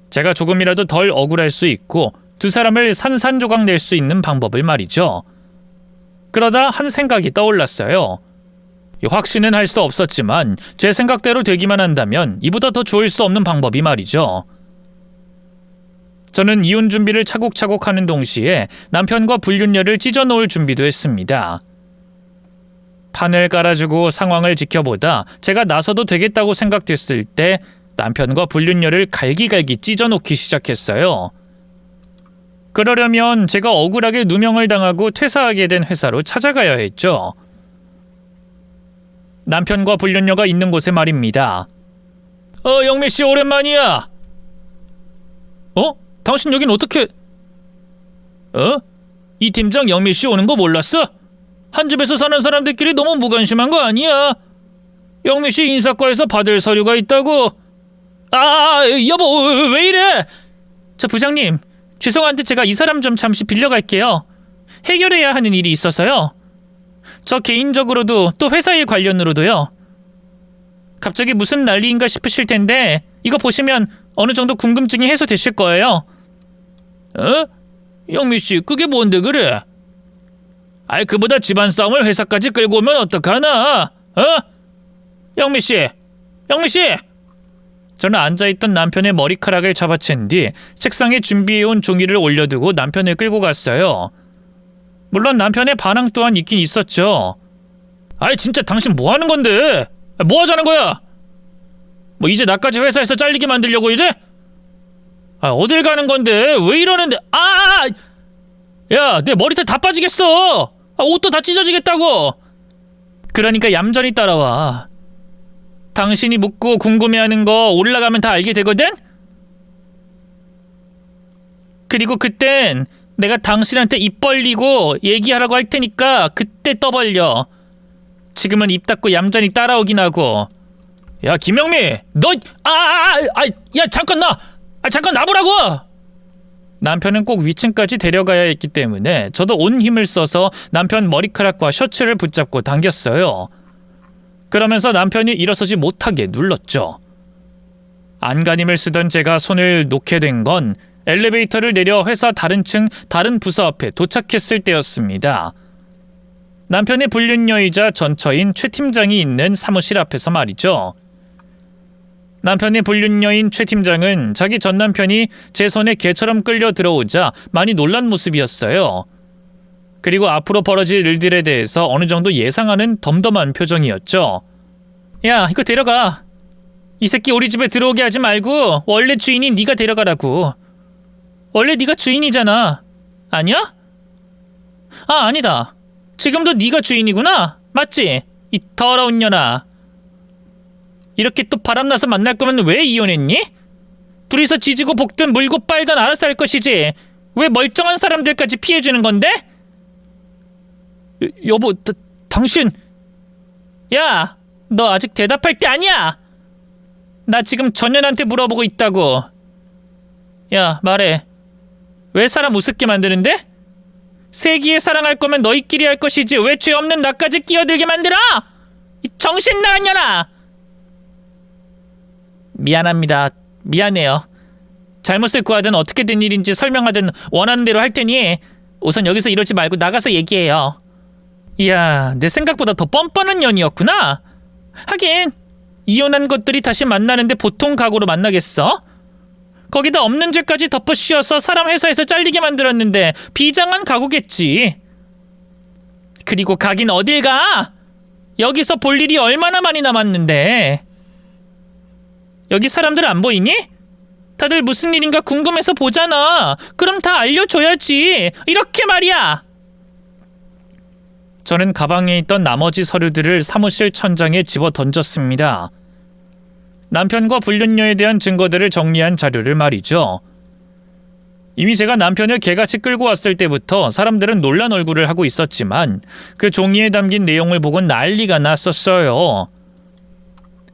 Speaker 1: 제가 조금이라도 덜 억울할 수 있고 두 사람을 산산조각 낼 수 있는 방법을 말이죠. 그러다 한 생각이 떠올랐어요. 확신은 할 수 없었지만 제 생각대로 되기만 한다면 이보다 더 좋을 수 없는 방법이 말이죠. 저는 이혼 준비를 차곡차곡 하는 동시에 남편과 불륜녀를 찢어놓을 준비도 했습니다. 판을 깔아주고 상황을 지켜보다 제가 나서도 되겠다고 생각됐을 때 남편과 불륜녀를 갈기갈기 찢어놓기 시작했어요. 그러려면 제가 억울하게 누명을 당하고 퇴사하게 된 회사로 찾아가야 했죠. 남편과 불륜녀가 있는 곳에 말입니다. 영미씨 오랜만이야. 당신 여긴 어떻게... 이 팀장 영미씨 오는 거 몰랐어? 한 집에서 사는 사람들끼리 너무 무관심한 거 아니야? 영미씨 인사과에서 받을 서류가 있다고. 여보 왜 이래? 저 부장님,
Speaker 2: 죄송한데 제가 이 사람 좀 잠시 빌려갈게요. 해결해야 하는 일이 있어서요. 저 개인적으로도 또 회사 일 관련으로도요. 갑자기 무슨 난리인가 싶으실 텐데 이거 보시면 어느 정도 궁금증이 해소되실 거예요. 어? 영미씨, 그게 뭔데 그래? 아이, 그보다 집안 싸움을 회사까지 끌고 오면 어떡하나? 어? 영미씨! 영미씨! 저는 앉아있던 남편의 머리카락을 잡아챈 뒤 책상에 준비해온 종이를 올려두고 남편을 끌고 갔어요. 물론 남편의 반항 또한 있긴 있었죠. 아이, 진짜 당신 뭐 하는 건데? 뭐 하자는 거야? 뭐 이제 나까지 회사에서 잘리게 만들려고 이래? 아, 어딜 가는 건데? 왜 이러는데? 야, 내 머리털 다 빠지겠어! 옷도 다 찢어지겠다고! 그러니까 얌전히 따라와. 당신이 묻고 궁금해하는 거 올라가면 다 알게 되거든? 그리고 그땐 내가 당신한테 입 벌리고 얘기하라고 할 테니까 그때 떠벌려. 지금은 입 닫고 얌전히 따라오긴 하고. 야, 김영미! 너! 야, 잠깐 놔보라고! 남편은 꼭 위층까지 데려가야 했기 때문에 저도 온 힘을 써서 남편 머리카락과 셔츠를 붙잡고 당겼어요. 그러면서 남편이 일어서지 못하게 눌렀죠. 안간힘을 쓰던 제가 손을 놓게 된 건 엘리베이터를 내려 회사 다른 층 다른 부서 앞에 도착했을 때였습니다. 남편의 불륜녀이자 전처인 최 팀장이 있는 사무실 앞에서 말이죠. 남편의 불륜녀인 최 팀장은 자기 전 남편이 제 손에 개처럼 끌려 들어오자 많이 놀란 모습이었어요. 그리고 앞으로 벌어질 일들에 대해서 어느 정도 예상하는 덤덤한 표정이었죠. 야, 이거 데려가. 이 새끼 우리 집에 들어오게 하지 말고 원래 주인이 네가 데려가라고. 원래 네가 주인이잖아. 아니야? 아니다. 지금도 네가 주인이구나. 맞지? 이 더러운 년아. 이렇게 또 바람나서 만날 거면 왜 이혼했니? 둘이서 지지고 볶든 물고 빨든 알아서 할 것이지. 왜 멀쩡한 사람들까지 피해주는 건데? 여보, 당신... 야, 너 아직 대답할 때 아니야. 나 지금 전현한테 물어보고 있다고. 야, 말해. 왜 사람 우습게 만드는데? 세기에 사랑할 거면 너희끼리 할 것이지 왜 죄 없는 나까지 끼어들게 만들어? 이 정신 나간 년아! 미안합니다. 미안해요. 잘못을 구하든 어떻게 된 일인지 설명하든 원하는 대로 할 테니 우선 여기서 이러지 말고 나가서 얘기해요. 이야, 내 생각보다 더 뻔뻔한 년이었구나. 하긴 이혼한 것들이 다시 만나는데 보통 각오로 만나겠어? 거기다 없는 죄까지 덮어 씌워서 사람 회사에서 잘리게 만들었는데 비장한 각오겠지. 그리고 가긴 어딜 가? 여기서 볼 일이 얼마나 많이 남았는데. 여기 사람들 안 보이니? 다들 무슨 일인가 궁금해서 보잖아. 그럼 다 알려줘야지. 이렇게 말이야. 저는 가방에 있던 나머지 서류들을 사무실 천장에 집어 던졌습니다. 남편과 불륜녀에 대한 증거들을 정리한 자료를 말이죠. 이미 제가 남편을 개같이 끌고 왔을 때부터 사람들은 놀란 얼굴을 하고 있었지만 그 종이에 담긴 내용을 보곤 난리가 났었어요.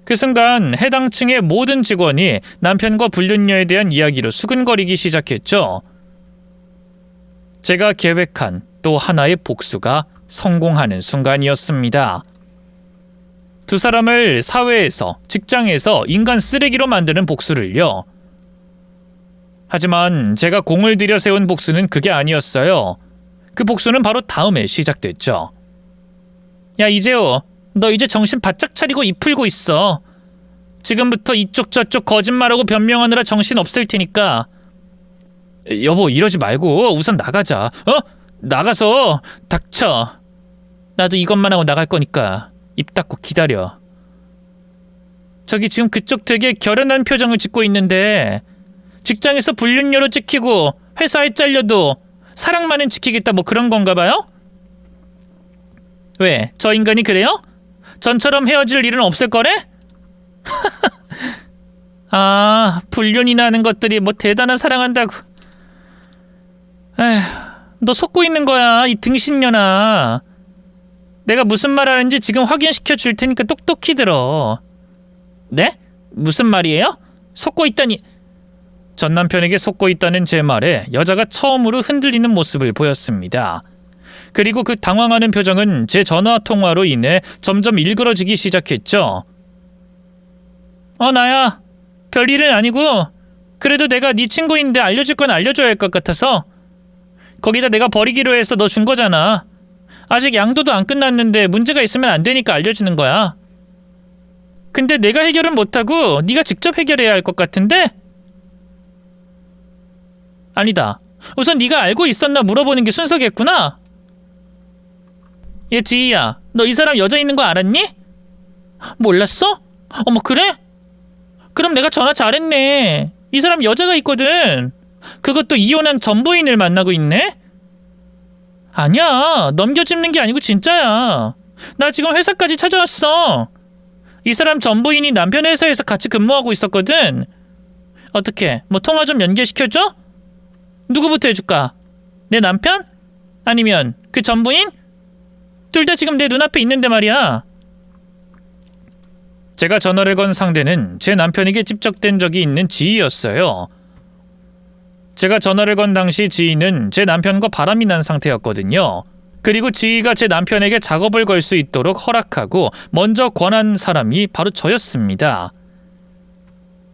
Speaker 2: 그 순간 해당 층의 모든 직원이 남편과 불륜녀에 대한 이야기로 수근거리기 시작했죠. 제가 계획한 또 하나의 복수가 성공하는 순간이었습니다. 두 사람을 사회에서, 직장에서 인간 쓰레기로 만드는 복수를요. 하지만 제가 공을 들여 세운 복수는 그게 아니었어요. 그 복수는 바로 다음에 시작됐죠. 야, 이재호, 너 이제 정신 바짝 차리고 입 풀고 있어. 지금부터 이쪽 저쪽 거짓말하고 변명하느라 정신 없을 테니까. 여보, 이러지 말고 우선 나가자. 나가서 닥쳐. 나도 이것만 하고 나갈 거니까 입 닫고 기다려. 저기 지금 그쪽 되게 결연한 표정을 짓고 있는데 직장에서 불륜녀로 찍히고 회사에 잘려도 사랑만은 지키겠다 뭐 그런 건가 봐요? 왜? 저 인간이 그래요? 전처럼 헤어질 일은 없을 거래? 아, 불륜이나 하는 것들이 뭐 대단한 사랑한다고. 에휴, 너 속고 있는 거야, 이 등신년아. 내가 무슨 말 하는지 지금 확인시켜 줄 테니까 똑똑히 들어. 네? 무슨 말이에요? 속고 있다니.
Speaker 1: 전 남편에게 속고 있다는 제 말에 여자가 처음으로 흔들리는 모습을 보였습니다. 그리고 그 당황하는 표정은 제 전화 통화로 인해 점점 일그러지기 시작했죠. 나야. 별일은 아니고 그래도 내가 네 친구인데 알려줄 건 알려줘야 할 것 같아서. 거기다 내가 버리기로 해서 너 준 거잖아. 아직 양도도 안 끝났는데 문제가 있으면 안 되니까 알려주는 거야. 근데 내가 해결은 못하고 네가 직접 해결해야 할 것 같은데? 아니다. 우선 네가 알고 있었나 물어보는 게 순서겠구나. 얘 지희야, 너 이 사람 여자 있는 거 알았니? 몰랐어? 어머 그래? 그럼 내가 전화 잘했네. 이 사람 여자가 있거든. 그것도 이혼한 전 부인을 만나고 있네? 아니야, 넘겨짚는 게 아니고 진짜야. 나 지금 회사까지 찾아왔어. 이 사람 전 부인이 남편 회사에서 같이 근무하고 있었거든. 어떻게, 뭐 통화 좀 연결시켜줘? 누구부터 해줄까? 내 남편? 아니면 그 전 부인? 둘 다 지금 내 눈앞에 있는데 말이야. 제가 전화를 건 상대는 제 남편에게 집적된 적이 있는 지희였어요. 제가 전화를 건 당시 지희는 제 남편과 바람이 난 상태였거든요. 그리고 지희가 제 남편에게 작업을 걸 수 있도록 허락하고 먼저 권한 사람이 바로 저였습니다.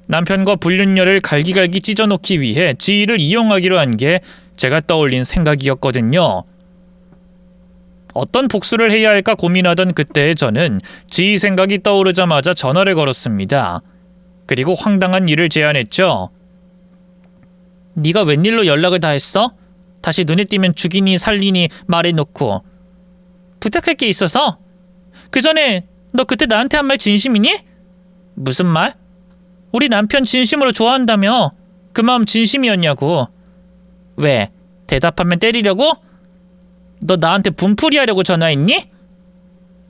Speaker 1: 남편과 불륜녀를 갈기갈기 찢어놓기 위해 지희를 이용하기로 한 게 제가 떠올린 생각이었거든요. 어떤 복수를 해야 할까 고민하던 그때의 저는 지희 생각이 떠오르자마자 전화를 걸었습니다. 그리고 황당한 일을 제안했죠. 네가 웬일로 연락을 다 했어? 다시 눈에 띄면 죽이니 살리니 말해놓고. 부탁할 게 있어서. 그 전에 너 그때 나한테 한 말 진심이니? 무슨 말? 우리 남편 진심으로 좋아한다며. 그 마음 진심이었냐고. 왜? 대답하면 때리려고? 너 나한테 분풀이 하려고 전화했니?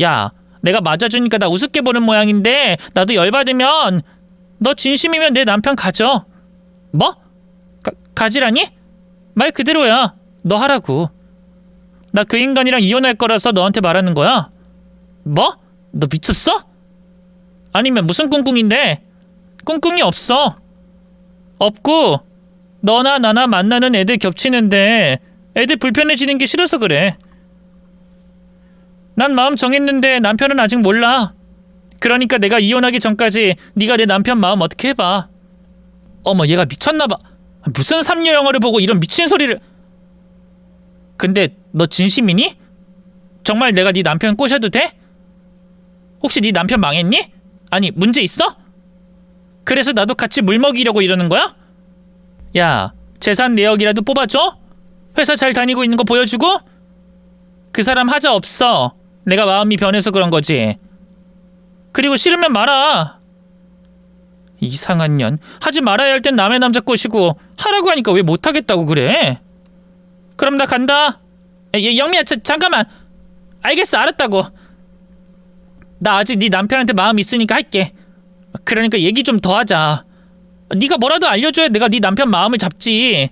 Speaker 1: 야, 내가 맞아주니까 나 우습게 보는 모양인데 나도 열받으면 너 진심이면 내 남편 가져. 뭐? 가지라니? 말 그대로야. 너 하라고. 나 그 인간이랑 이혼할 거라서 너한테 말하는 거야. 뭐? 너 미쳤어? 아니면 무슨 꿍꿍인데? 꿍꿍이 없어. 없고 너나 나나 만나는 애들 겹치는데 애들 불편해지는 게 싫어서 그래. 난 마음 정했는데 남편은 아직 몰라. 그러니까 내가 이혼하기 전까지 네가 내 남편 마음 어떻게 해봐. 어머 얘가 미쳤나봐. 무슨 삼녀 영화를 보고 이런 미친 소리를. 근데 너 진심이니? 정말 내가 네 남편 꼬셔도 돼? 혹시 네 남편 망했니? 아니 문제 있어? 그래서 나도 같이 물먹이려고 이러는 거야? 야, 재산 내역이라도 뽑아줘? 회사 잘 다니고 있는 거 보여주고? 그 사람 하자 없어. 내가 마음이 변해서 그런 거지. 그리고 싫으면 말아. 이상한 년. 하지 말아야 할 땐 남의 남자 꼬시고 하라고 하니까 왜 못하겠다고 그래? 그럼 나 간다. 영미야 잠깐만. 알겠어 알았다고. 나 아직 네 남편한테 마음 있으니까 할게. 그러니까 얘기 좀 더 하자. 네가 뭐라도 알려줘야 내가 네 남편 마음을 잡지.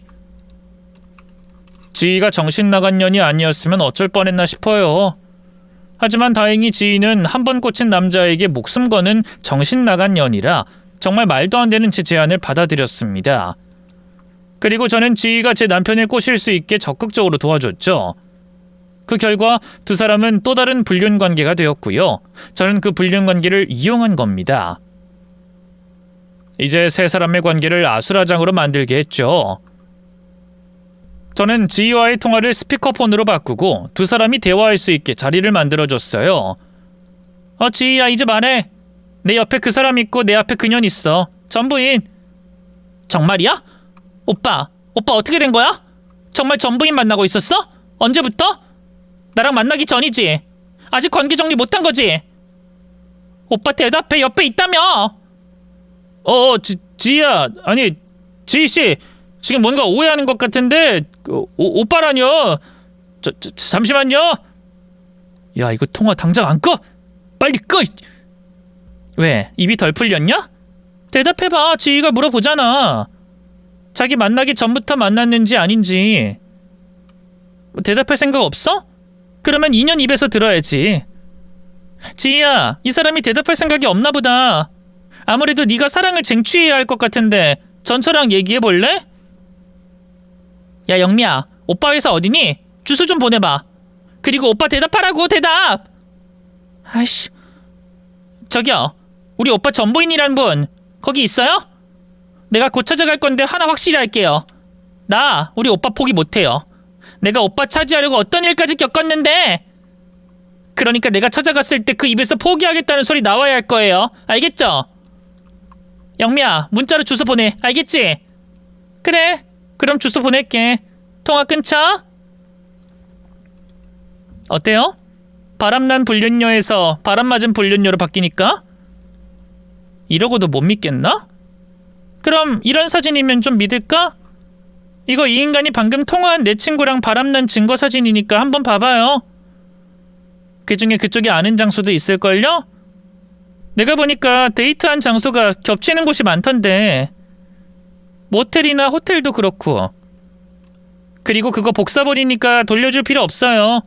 Speaker 1: 지희가 정신 나간 년이 아니었으면 어쩔 뻔했나 싶어요. 하지만 다행히 지희는 한 번 꽂힌 남자에게 목숨 거는 정신 나간 년이라 정말 말도 안 되는 제 제안을 받아들였습니다. 그리고 저는 지희가 제 남편을 꼬실 수 있게 적극적으로 도와줬죠. 그 결과 두 사람은 또 다른 불륜 관계가 되었고요. 저는 그 불륜 관계를 이용한 겁니다. 이제 세 사람의 관계를 아수라장으로 만들게 했죠. 저는 지희와의 통화를 스피커폰으로 바꾸고 두 사람이 대화할 수 있게 자리를 만들어줬어요. 지희야 이제 말해. 내 옆에 그 사람 있고 내 앞에 그년 있어. 전부인. 정말이야? 오빠 어떻게 된 거야? 정말 전부인 만나고 있었어? 언제부터? 나랑 만나기 전이지. 아직 관계 정리 못한 거지? 오빠 대답해. 옆에 있다며. 지희야. 아니 지희씨 지금 뭔가 오해하는 것 같은데 오빠라뇨. 잠시만요. 야 이거 통화 당장 안 꺼. 빨리 꺼. 왜? 입이 덜 풀렸냐? 대답해봐. 지희가 물어보잖아. 자기 만나기 전부터 만났는지 아닌지. 대답할 생각 없어? 그러면 2년 입에서 들어야지. 지희야, 이 사람이 대답할 생각이 없나 보다. 아무래도 네가 사랑을 쟁취해야 할 것 같은데
Speaker 2: 전처랑 얘기해 볼래? 야, 영미야, 오빠 회사 어디니? 주소 좀 보내봐. 그리고 오빠 대답하라고, 대답! 아이씨. 저기요, 우리 오빠 전부인이란 분 거기 있어요? 내가 곧 찾아갈 건데 하나 확실히 할게요. 나 우리 오빠 포기 못해요. 내가 오빠 차지하려고 어떤 일까지 겪었는데. 그러니까 내가 찾아갔을 때 그 입에서 포기하겠다는 소리 나와야 할 거예요. 알겠죠? 영미야, 문자로 주소 보내. 알겠지? 그래, 그럼 주소 보낼게. 통화 끊자. 어때요? 바람난 불륜녀에서 바람맞은 불륜녀로 바뀌니까? 이러고도 못 믿겠나? 그럼 이런 사진이면 좀 믿을까? 이거 이 인간이 방금 통화한 내 친구랑 바람난 증거 사진이니까 한번 봐봐요. 그중에 그쪽이 아는 장소도 있을걸요? 내가 보니까 데이트한 장소가 겹치는 곳이 많던데. 모텔이나 호텔도 그렇고. 그리고 그거 복사본이니까 돌려줄 필요 없어요.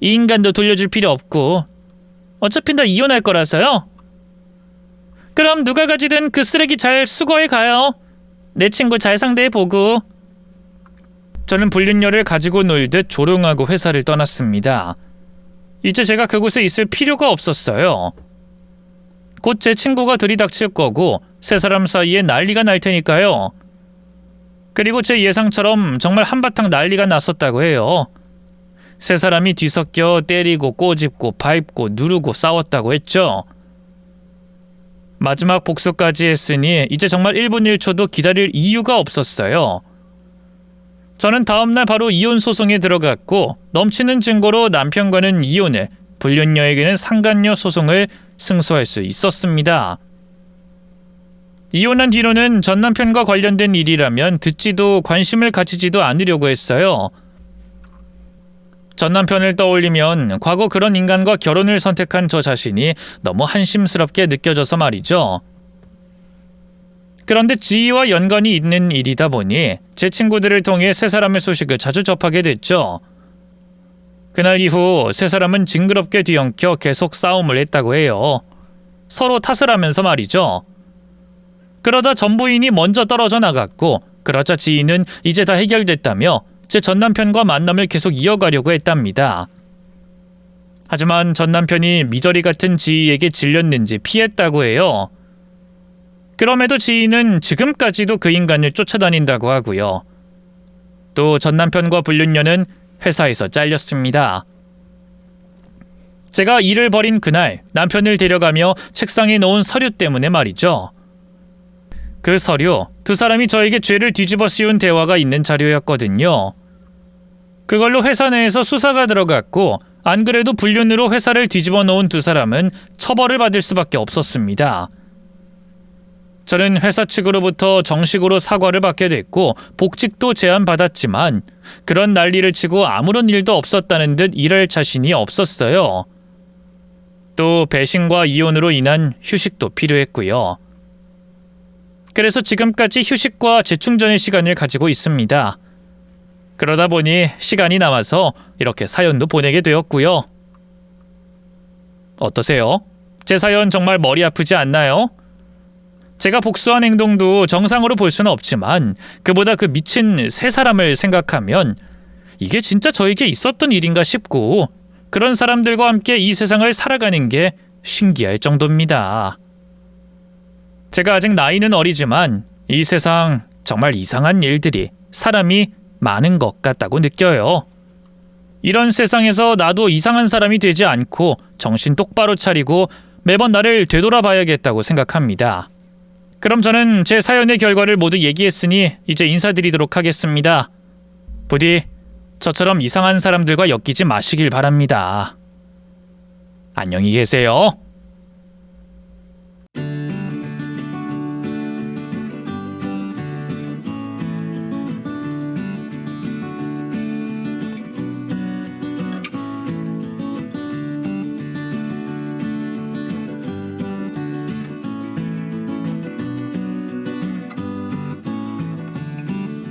Speaker 2: 이 인간도 돌려줄 필요 없고. 어차피 다 이혼할 거라서요. 그럼 누가 가지든 그 쓰레기 잘 수거해 가요. 내 친구 잘 상대해보고. 저는 불륜녀를 가지고 놀듯 조롱하고 회사를 떠났습니다. 이제 제가 그곳에 있을 필요가 없었어요. 곧 제 친구가 들이닥칠 거고 세 사람 사이에 난리가 날 테니까요. 그리고 제 예상처럼 정말 한바탕 난리가 났었다고 해요. 세 사람이 뒤섞여 때리고 꼬집고 밟고 누르고 싸웠다고 했죠. 마지막 복수까지 했으니 이제 정말 1분 1초도 기다릴 이유가 없었어요. 저는 다음날 바로 이혼 소송에 들어갔고 넘치는 증거로 남편과는 이혼을, 불륜녀에게는 상간녀 소송을 승소할 수 있었습니다. 이혼한 뒤로는 전 남편과 관련된 일이라면 듣지도 관심을 가지지도 않으려고 했어요. 전 남편을 떠올리면 과거 그런 인간과 결혼을 선택한 저 자신이 너무 한심스럽게 느껴져서 말이죠. 그런데 지희와 연관이 있는 일이다 보니 제 친구들을 통해 세 사람의 소식을 자주 접하게 됐죠. 그날 이후 세 사람은 징그럽게 뒤엉켜 계속 싸움을 했다고 해요. 서로 탓을 하면서 말이죠. 그러다 전부인이 먼저 떨어져 나갔고 그러자 지희는 이제 다 해결됐다며 제 전남편과 만남을 계속 이어가려고 했답니다. 하지만 전남편이 미저리 같은 지희에게 질렸는지 피했다고 해요. 그럼에도 지희는 지금까지도 그 인간을 쫓아다닌다고 하고요. 또 전남편과 불륜녀는 회사에서 잘렸습니다. 제가 일을 벌인 그날 남편을 데려가며 책상에 놓은 서류 때문에 말이죠. 그 서류, 두 사람이 저에게 죄를 뒤집어 씌운 대화가 있는 자료였거든요. 그걸로 회사 내에서 수사가 들어갔고 안 그래도 불륜으로 회사를 뒤집어 놓은 두 사람은 처벌을 받을 수밖에 없었습니다. 저는 회사 측으로부터 정식으로 사과를 받게 됐고 복직도 제안받았지만 그런 난리를 치고 아무런 일도 없었다는 듯 일할 자신이 없었어요. 또 배신과 이혼으로 인한 휴식도 필요했고요. 그래서 지금까지 휴식과 재충전의 시간을 가지고 있습니다. 그러다 보니 시간이 남아서 이렇게 사연도 보내게 되었고요. 어떠세요? 제 사연 정말 머리 아프지 않나요? 제가 복수한 행동도 정상으로 볼 수는 없지만 그보다 그 미친 세 사람을 생각하면 이게 진짜 저에게 있었던 일인가 싶고 그런 사람들과 함께 이 세상을 살아가는 게 신기할 정도입니다. 제가 아직 나이는 어리지만 이 세상 정말 이상한 일들이 사람이 많은 것 같다고 느껴요. 이런 세상에서 나도 이상한 사람이 되지 않고 정신 똑바로 차리고 매번 나를 되돌아봐야겠다고 생각합니다. 그럼 저는 제 사연의 결과를 모두 얘기했으니 이제 인사드리도록 하겠습니다. 부디 저처럼 이상한 사람들과 엮이지 마시길 바랍니다. 안녕히 계세요.